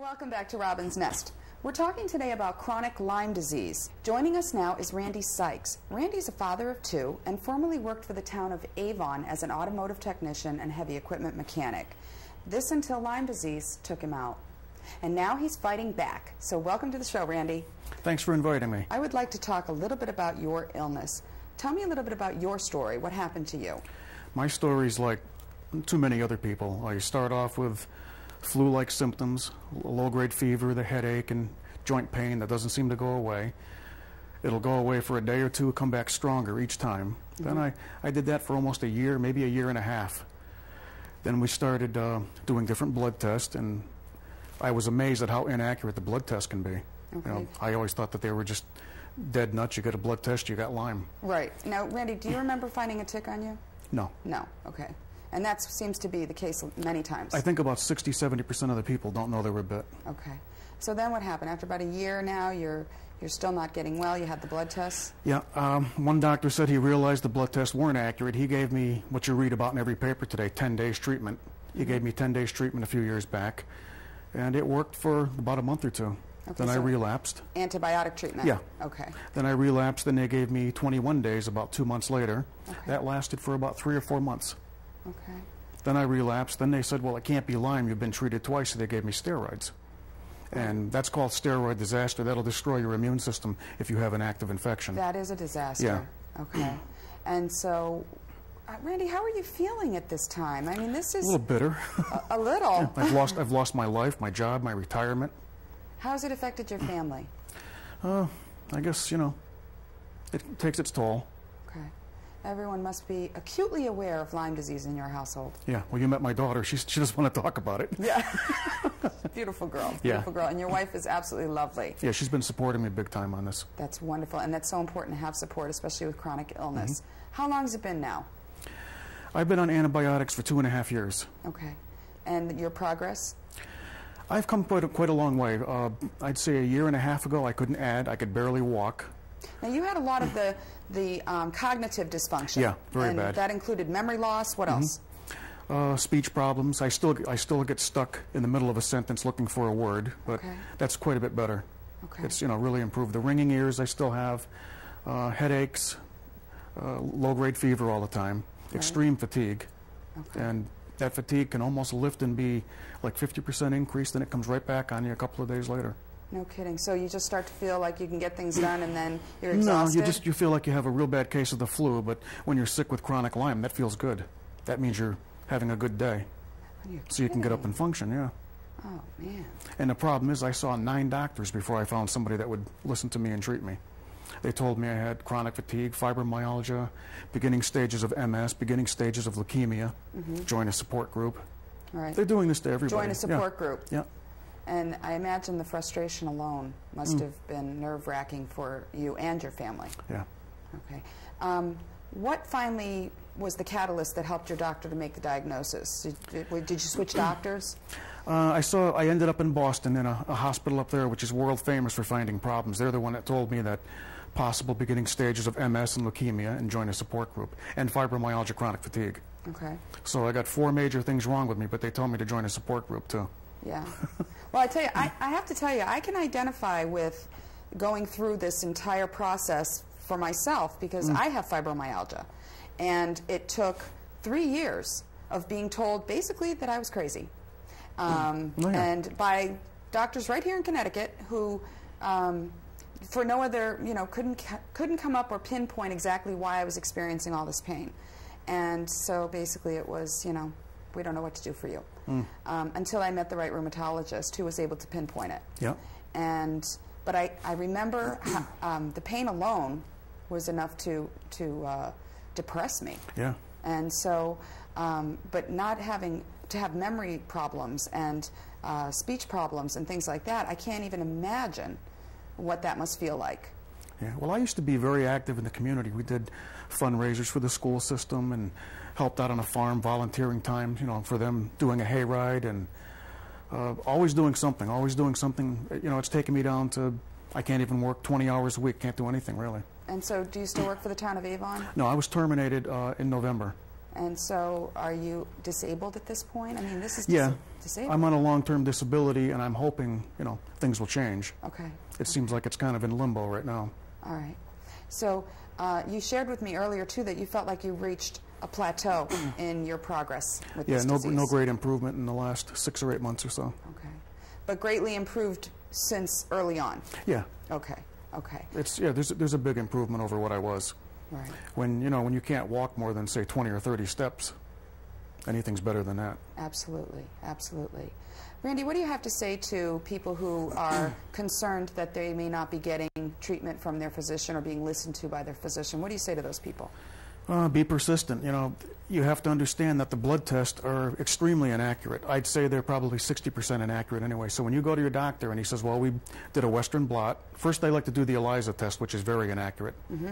Welcome back to Robin's Nest. We're talking today about chronic Lyme disease. Joining us now is Randy Sykes. Randy's a father of two and formerly worked for the town of Avon as an automotive technician and heavy equipment mechanic. This until Lyme disease took him out. And now he's fighting back. So welcome to the show, Randy. Thanks for inviting me. I would like to talk a little bit about your illness. Tell me a little bit about your story. What happened to you? My story's like too many other people. I start off with flu-like symptoms, low-grade fever, the headache, and joint pain that doesn't seem to go away. It'll go away for a day or two, come back stronger each time. Then I did that for almost a year, maybe a year and a half. Then we started doing different blood tests, and I was amazed at how inaccurate the blood tests can be. Okay. You know, I always thought that they were just dead nuts. You get a blood test, you got Lyme. Right. Now, Randy, do you remember finding a tick on you? No. No. Okay. And that seems to be the case many times. I think about 60–70% of the people don't know they were bit. Okay. So then what happened? After about a year now, you're still not getting well. You had the blood tests? Yeah. One doctor said he realized the blood tests weren't accurate. He gave me what you read about in every paper today, 10 days treatment. He gave me 10 days treatment a few years back, and it worked for about a month or two. Okay, then I relapsed. Antibiotic treatment? Yeah. Okay. Then I relapsed, then they gave me 21 days about 2 months later. Okay. That lasted for about 3 or 4 months. Okay. Then I relapsed. Then they said, well, it can't be Lyme. You've been treated twice, so they gave me steroids. And that's called steroid disaster. That'll destroy your immune system if you have an active infection. That is a disaster. Yeah. Okay. And so, Randy, how are you feeling at this time? I mean, this is... A little bitter. A little? Yeah, I've lost my life, my job, my retirement. How has it affected your family? I guess, you know, it takes its toll. Okay. Everyone must be acutely aware of Lyme disease in your household. Yeah. Well, you met my daughter. She doesn't want to talk about it. Yeah. Beautiful girl. Beautiful girl. And your wife is absolutely lovely. Yeah, she's been supporting me big time on this. That's wonderful. And that's so important to have support, especially with chronic illness. How long has it been now? I've been on antibiotics for 2.5 years. Okay. And your progress? I've come quite a long way. I'd say a year and a half ago, I couldn't add. I could barely walk. Now, you had a lot of the cognitive dysfunction. Yeah, very and bad. That included memory loss. What else? Speech problems. I still get stuck in the middle of a sentence looking for a word, but that's quite a bit better. Okay. It's, you know, really improved. The ringing ears I still have, headaches, low-grade fever all the time, extreme fatigue, and that fatigue can almost lift and be like 50% increase, then it comes right back on you a couple of days later. No kidding. So you just start to feel like you can get things done and then you're exhausted? No, you feel like you have a real bad case of the flu, but when you're sick with chronic Lyme, that feels good. That means you're having a good day. So you can get up and function, yeah. Oh, man. And the problem is I saw 9 doctors before I found somebody that would listen to me and treat me. They told me I had chronic fatigue, fibromyalgia, beginning stages of MS, beginning stages of leukemia, join a support group. All right. They're doing this to everybody. Join a support group. Yeah. And I imagine the frustration alone must have been nerve-wracking for you and your family. Yeah. Okay. What finally was the catalyst that helped your doctor to make the diagnosis? Did you switch doctors? I ended up in Boston in a hospital up there, which is world famous for finding problems. They're the one that told me that possible beginning stages of MS and leukemia and join a support group, and fibromyalgia, chronic fatigue. Okay. So I got 4 major things wrong with me, but they told me to join a support group too. Yeah. Well, I tell you, I have to tell you, I can identify with going through this entire process for myself because I have fibromyalgia. And it took 3 years of being told basically that I was crazy. And by doctors right here in Connecticut who, for no other, you know, couldn't come up or pinpoint exactly why I was experiencing all this pain. And so basically it was, you know, we don't know what to do for you. Until I met the right rheumatologist who was able to pinpoint it. Yeah. But I remember the pain alone was enough to depress me. Yeah. And so, but not having to have memory problems and speech problems and things like that, I can't even imagine what that must feel like. Yeah. Well, I used to be very active in the community. We did fundraisers for the school system and helped out on a farm, volunteering time, you know, for them, doing a hayride, and always doing something, You know, it's taken me down to, I can't even work 20 hours a week, can't do anything really. And so do you still work for the town of Avon? No, I was terminated in November. And so are you disabled at this point? I mean, this is to say? I'm on a long-term disability, and I'm hoping, things will change. Okay. It seems like it's kind of in limbo right now. All right. So you shared with me earlier, too, that you felt like you reached a plateau in your progress with this disease. No great improvement in the last 6 or 8 months or so. Okay. But greatly improved since early on? Yeah. Okay. Okay. There's a big improvement over what I was. Right. When you can't walk more than, say, 20 or 30 steps, anything's better than that. Absolutely. Absolutely. Randy, what do you have to say to people who are concerned that they may not be getting treatment from their physician or being listened to by their physician? What do you say to those people? Be persistent. You have to understand that the blood tests are extremely inaccurate. I'd say they're probably 60% inaccurate anyway. So when you go to your doctor and he says, well, we did a Western blot, first they like to do the ELISA test, which is very inaccurate. Mm-hmm.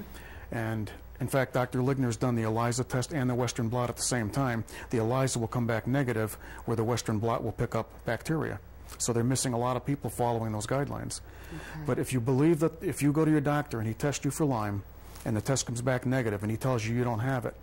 And in fact, Dr. Leigner's done the ELISA test and the Western blot at the same time. The ELISA will come back negative, where the Western blot will pick up bacteria. So they're missing a lot of people following those guidelines. Okay. But if you believe that if you go to your doctor and he tests you for Lyme, and the test comes back negative and he tells you you don't have it,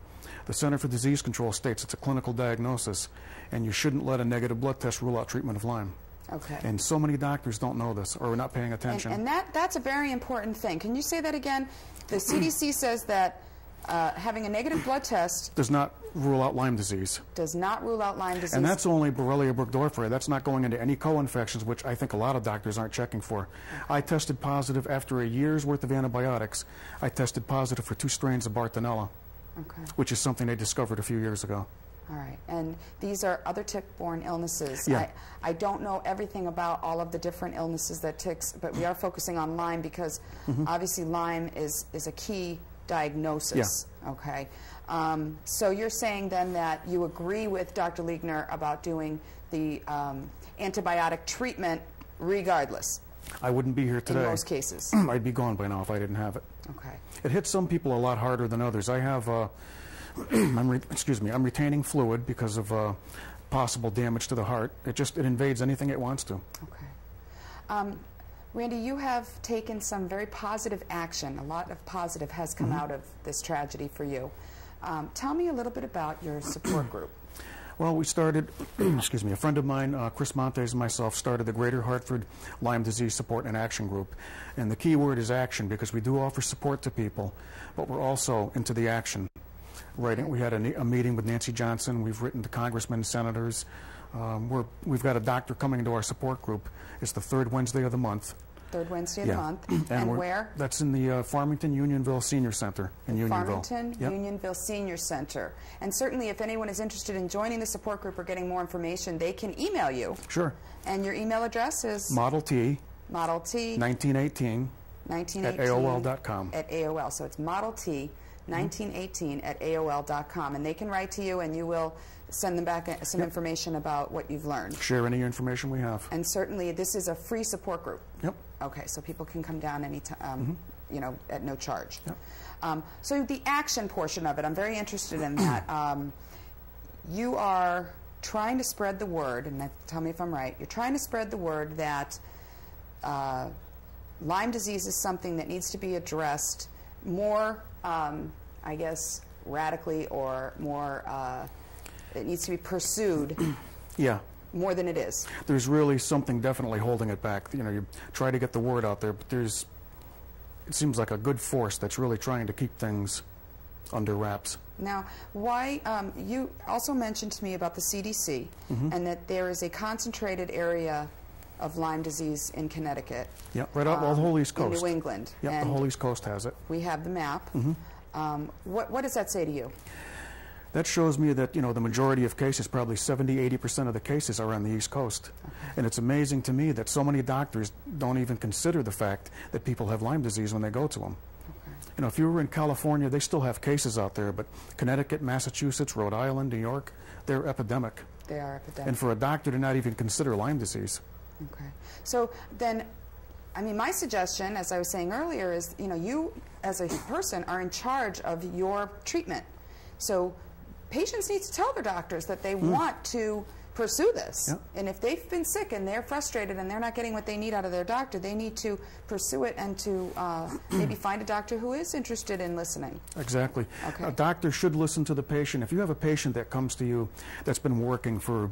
the Center for Disease Control states it's a clinical diagnosis, and you shouldn't let a negative blood test rule out treatment of Lyme. Okay. And so many doctors don't know this or are not paying attention. And that's a very important thing. Can you say that again? The CDC says that having a negative blood test does not rule out Lyme disease. Does not rule out Lyme disease. And that's only Borrelia burgdorferi. That's not going into any co-infections, which I think a lot of doctors aren't checking for. Okay. I tested positive after a year's worth of antibiotics. I tested positive for 2 strains of Bartonella, okay, which is something they discovered a few years ago. All right. And these are other tick-borne illnesses. Yeah. I don't know everything about all of the different illnesses that ticks, but we are focusing on Lyme because obviously Lyme is a key diagnosis. Yeah. Okay. So you're saying then that you agree with Dr. Leigner about doing the antibiotic treatment regardless? I wouldn't be here today. In most cases. I'd be gone by now if I didn't have it. Okay. It hits some people a lot harder than others. I have, I'm retaining fluid because of possible damage to the heart. It invades anything it wants to. Okay. Randy, you have taken some very positive action. A lot of positive has come out of this tragedy for you. Tell me a little bit about your support group. Well, we started, a friend of mine, Chris Montes, and myself started the Greater Hartford Lyme Disease Support and Action Group. And the key word is action, because we do offer support to people, but we're also into the action. We had a meeting with Nancy Johnson. We've written to congressmen, senators. We've got a doctor coming into our support group. It's the 3rd Wednesday of the month. 3rd Wednesday of the month. And where? That's in the Farmington Unionville Senior Center in Unionville. Farmington Unionville Senior Center. And certainly if anyone is interested in joining the support group or getting more information, they can email you. Sure. And your email address is? Model T. 1918. At AOL.com. At AOL. So it's Model T 1918 at AOL.com. And they can write to you and you will send them back some information about what you've learned. Share any information we have. And certainly this is a free support group. Yep. Okay, so people can come down anytime, at no charge. Yep. So the action portion of it, I'm very interested in that. You are trying to spread the word, and tell me if I'm right, you're trying to spread the word that Lyme disease is something that needs to be addressed more, I guess, radically or more, it needs to be pursued. Yeah. More than it is. There's really something definitely holding it back. You try to get the word out there, but it seems like a good force that's really trying to keep things under wraps. Now, why, you also mentioned to me about the CDC and that there is a concentrated area of Lyme disease in Connecticut. Yeah, right out the whole East Coast. In New England. Yeah, the whole East Coast has it. We have the map. What does that say to you? That shows me that, the majority of cases, probably 70–80% of the cases are on the East Coast. Okay. And it's amazing to me that so many doctors don't even consider the fact that people have Lyme disease when they go to them. Okay. If you were in California, they still have cases out there, but Connecticut, Massachusetts, Rhode Island, New York, they're epidemic. They are epidemic. And for a doctor to not even consider Lyme disease. Okay. So then, my suggestion, as I was saying earlier, is, you as a person are in charge of your treatment. So patients need to tell their doctors that they want to pursue this. Yep. And if they've been sick and they're frustrated and they're not getting what they need out of their doctor, they need to pursue it and to maybe find a doctor who is interested in listening. Exactly. Okay. A doctor should listen to the patient. If you have a patient that comes to you that's been working for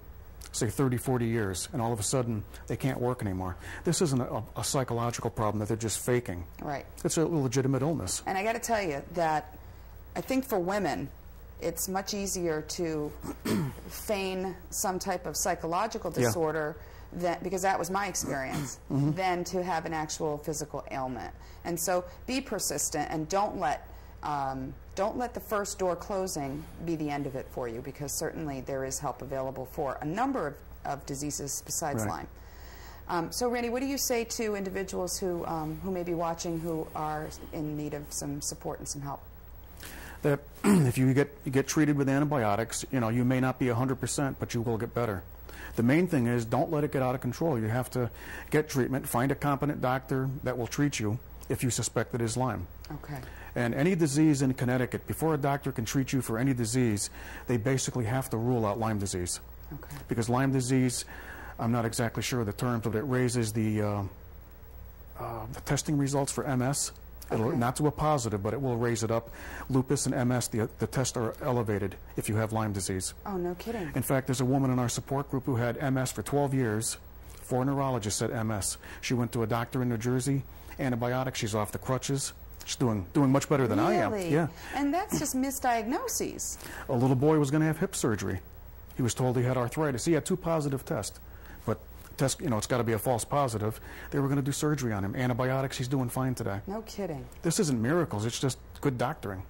say 30, 40 years, and all of a sudden they can't work anymore. This isn't a psychological problem that they're just faking. Right. It's a legitimate illness. And I got to tell you that I think for women, it's much easier to feign some type of psychological disorder, because that was my experience, than to have an actual physical ailment. And so be persistent, and don't let the first door closing be the end of it for you, because certainly there is help available for a number of diseases besides Lyme. So Randy, what do you say to individuals who may be watching who are in need of some support and some help? That if you get treated with antibiotics, you may not be 100%, but you will get better. The main thing is, don't let it get out of control. You have to get treatment, find a competent doctor that will treat you if you suspect it is Lyme. Okay. And any disease in Connecticut, before a doctor can treat you for any disease, they basically have to rule out Lyme disease. Okay. Because Lyme disease, I'm not exactly sure of the terms, but it raises the testing results for MS. It'll, not to a positive, but it will raise it up. Lupus and MS, the tests are elevated if you have Lyme disease. Oh, no kidding. In fact, there's a woman in our support group who had MS for 12 years. 4 neurologists said MS. She went to a doctor in New Jersey, antibiotics, she's off the crutches. She's doing much better than I am. Really? Yeah. And that's just misdiagnoses. A little boy was going to have hip surgery. He was told he had arthritis. He had 2 positive tests. But test, it's got to be a false positive. They were going to do surgery on him. Antibiotics, he's doing fine today. No kidding. This isn't miracles, it's just good doctoring.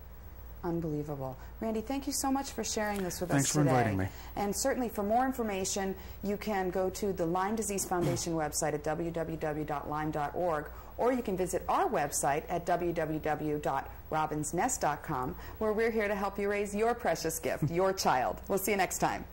Unbelievable. Randy, thank you so much for sharing this with Thanks us for today. inviting me. And certainly for more information, you can go to the Lyme Disease Foundation website at www.lyme.org, or you can visit our website at www.robinsnest.com, where we're here to help you raise your precious gift, your child. We'll see you next time.